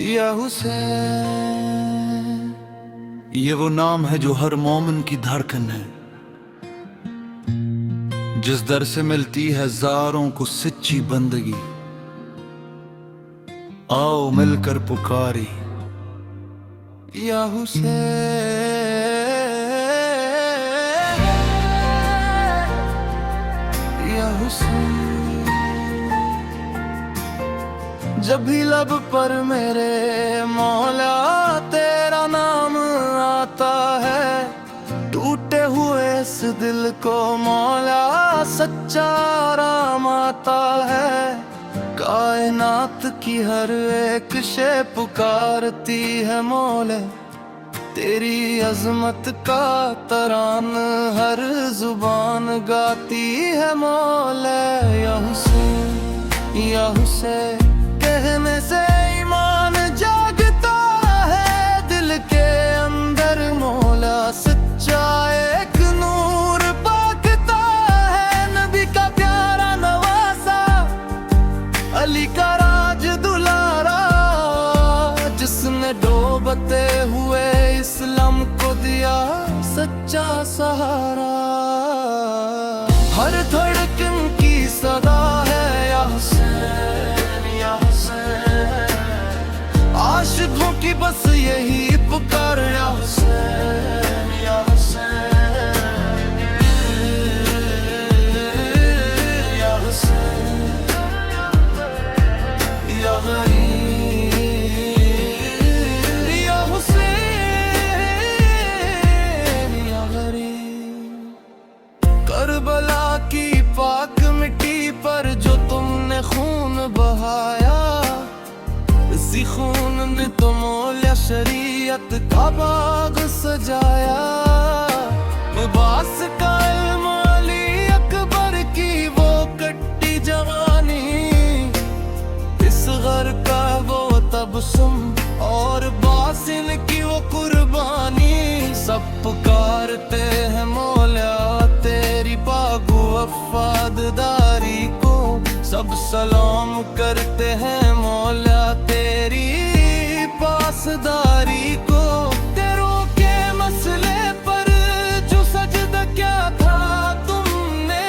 या हुसैन, ये वो नाम है जो हर मोमिन की धड़कन है, जिस दर से मिलती है हजारों को सच्ची बंदगी। आओ मिलकर पुकारी या हुसैन, या हुसैन। जब भी लब पर मेरे मौला तेरा नाम आता है, टूटे हुए इस दिल को मौला सच्चा आराम आता है। कायनात की हर एक शे पुकारती है मौला, तेरी अजमत का तरान हर जुबान गाती है मौला। या हुसैन, या हुसैन, कहने से ईमान जागता है दिल के अंदर मौला, सच्चा एक नूर पाकता है। नबी का प्यारा नवासा, अली का राज दुलारा, जिसने डूबते हुए इस्लाम को दिया सच्चा सहारा। हर धड़कन की सदा है या हुसैन, या हुसैन। आशिकों की बस यही पुकार या हुसैन, या हुसैन, या हुसैन, या गरीब, या हुसैन, या गरीब। करबला की पाक मिट्टी पर जो तुमने खून बहाया, इसी खून ने तो मौला शरीयत का बाग सजाया। लिबास का इल्म अली अकबर की वो कट्टी जवानी, इस घर का वो तबस्सुम और बासिल की वो कुर्बानी। सब पुकारते हैं मौला तेरी पागु वफादारी को, सब सलाम करते हैं मौला तेरी पासदारी को। तेरों के मसले पर जो सजदा क्या था तुमने,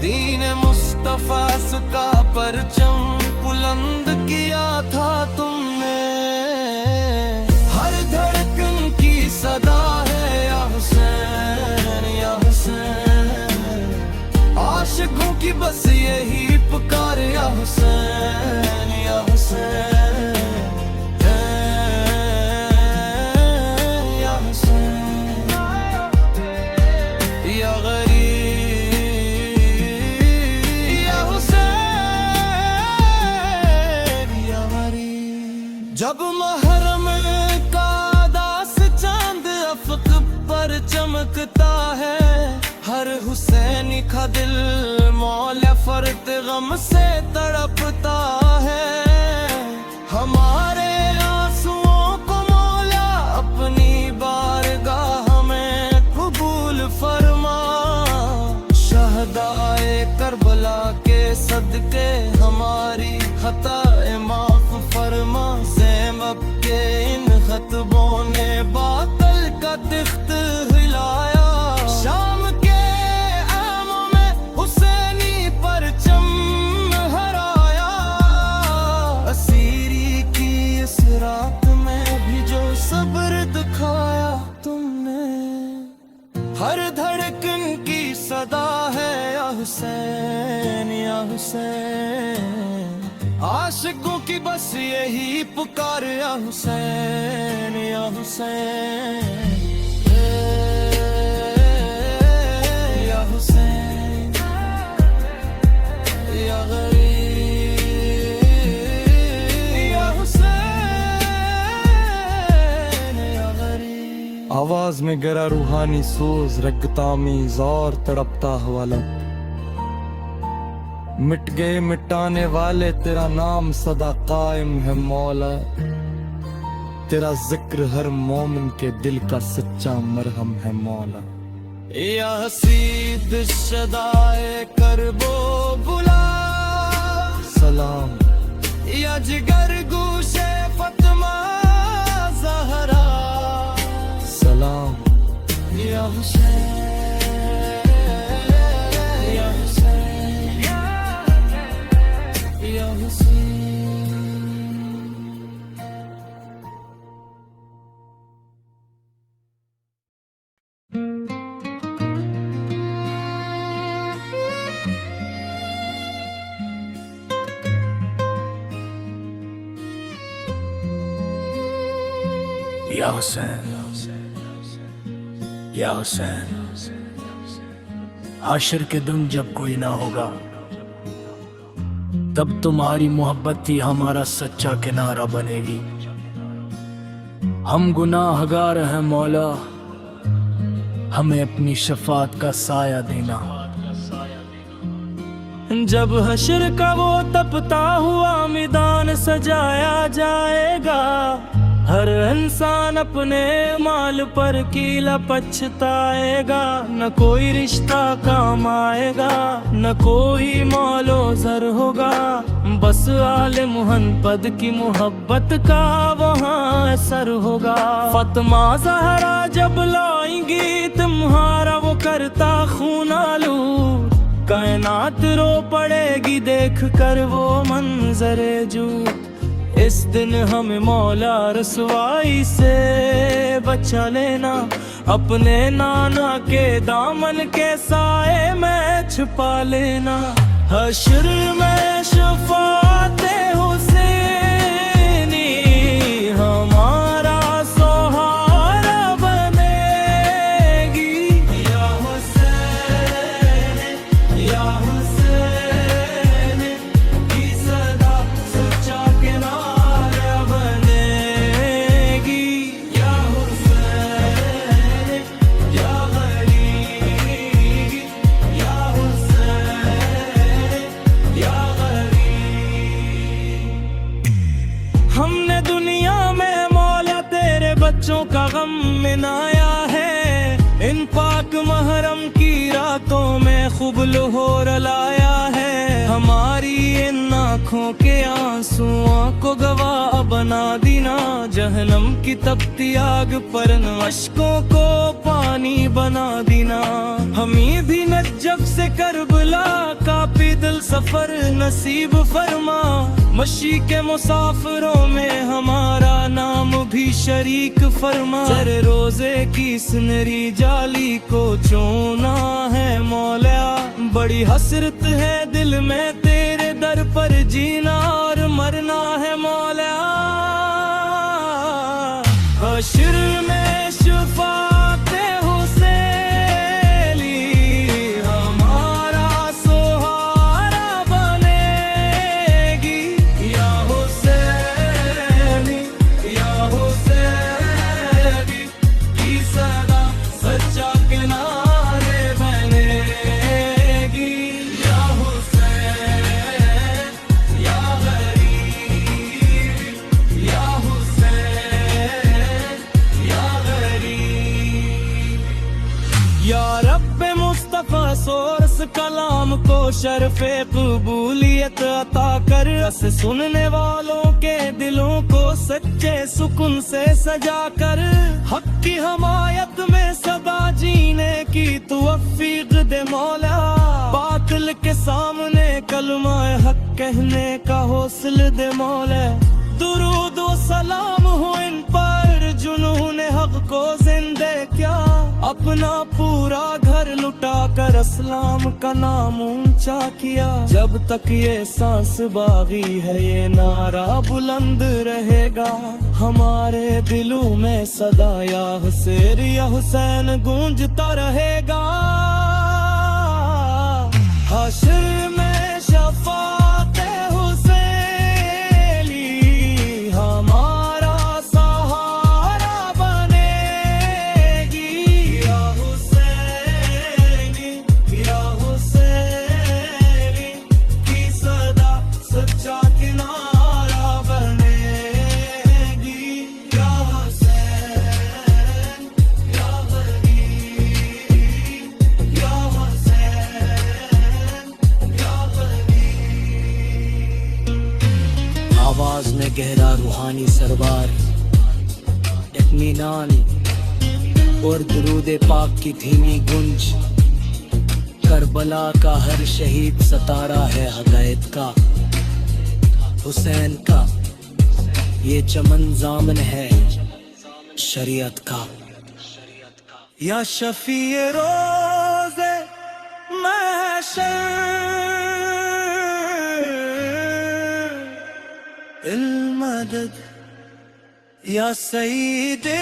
दीन मुस्तफा का परचम बुलंद किया था तुमने। हर धड़कन की सदा है या हुसैन, या हुसैन। आशिकों की बस यही पुकार या हुसैन, या हुसैन, या हुसैन, या गरीब, या हुसैन, या गरीब। जब महरम का दास चांद अफक पर चमकता है, हर हुसैनी का दिल मौला फर्द गम से तड़पता है। हमारे आंसुओं को मौला अपनी बारगाह में कबूल फरमा। शहदाए करबला के सदके हमारी खताए माफ फरमा। ज़ैनब के इन खतबों ने बातल का तिख्त हिलाया। शाम के आमों में हुसैनी परचम हराया। असीरी की इस रात में भी जो सब्र दिखाया तुमने। हर धड़कन की सदा है या हुसैन, या हुसैन। आशिकों की बस यही पुकार या हुसैन, या हुसैन, या हुसैन, या गरीब, या हुसैन, या गरीब। आवाज में गरा रूहानी सोज, रगता में जोर तड़पता हवाला। मिट गए मिटाने वाले, तेरा नाम सदा कायम है मौला। तेरा जिक्र हर मोमिन के दिल का सच्चा मरहम है मौला। या हसीद शदाए करबो बुला सलाम या जिगर गुशे फतमा ज़हरा सलाम या हुसैन या हुसैन या हुसैन। या हुसैन या हुसैन, हाशर के दिन जब कोई ना होगा तब तुम्हारी मोहब्बत ही हमारा सच्चा किनारा बनेगी। हम गुनाहगार हैं मौला, हमें अपनी शफात का साया देना। जब हश्र का वो तपता हुआ मैदान सजाया जाएगा, हर इंसान अपने माल पर कीला पछताएगा। न कोई रिश्ता काम आएगा, न कोई मौलो जर होगा, बस आले मुहम्मद की मोहब्बत का वहाँ असर होगा। फतमा ज़हरा जब लाएंगी तुम्हारा वो करता खून आलूद, कायनात रो पड़ेगी देख कर वो मंजरे जूद। इस दिन हमें मौला रसवाई से बचा लेना, अपने नाना के दामन के साए में छुपा लेना। हश्र में शफाते हुसैनी हमारा सहारा बनेगी। या हुसैन या हुसैन की सदा सच्चा किनारा बनेगी। या हुसैन या गरीब या हुसैन या गरीब। हमने दुनिया में मौला तेरे बच्चों का गम मिनाया है, इन पाक महरम की रातों में खूब लोहोर लाया है। हमारी इन आँखों के आंसुओं को गवाह बना दीना, जहन्नम की तपती आग पर अश्कों को पानी बना दीना। हमें भी नजफ से करबला का पैदल सफर नसीब फरमा, मशी के मुसाफिरों में हमारा नाम भी शरीक फरमा। तेरे रोजे की सुनहरी जाली को चूना है मौला, बड़ी हसरत है दिल में तेरे दर पर जीना और मरना है मौला। हश्र में शफाते हुसैनी हमारा सहारा बनेगी। या हुसैनी या हुसैनी की सदा सच्चा किनारे बनेगी। या हुसैन या गरीब या हुसैन या गरीब। या रब्बे मुस्तफा सोरस कलाम को शर्फे कबूलियत अता कर, रस सुनने वालों के दिलों को सच्चे सुकून से सजा कर। हक की हमायत में सदा जीने की तौफीक दे मौला, बातिल के सामने कलमा हक कहने का हौसला दे मौला। दुरूद व सलाम हो इन पर जुनून हक को जिंदे क्या, अपना पूरा घर लुटा कर इस्लाम का नाम ऊंचा किया। जब तक ये सांस बागी है ये नारा बुलंद रहेगा, हमारे दिलों में सदा या हुसैन या हुसैन गूंजता रहेगा। हश्र में शफाते हुसैनी हमारा सहारा बनेगी। या हुसैनी या हुसैनी की सदा सच्चा किनारा बनेगी। या हुसैन या गरीब गहरा रूहानी सरवार, इत्मीनान और दुरूद पाक की धीमी गुंज। करबला का हर शहीद सतारा है हदायत का, हुसैन का ये चमन जामन है शरीयत का। या शफीए रोज़े महशर इल मदद या सईदे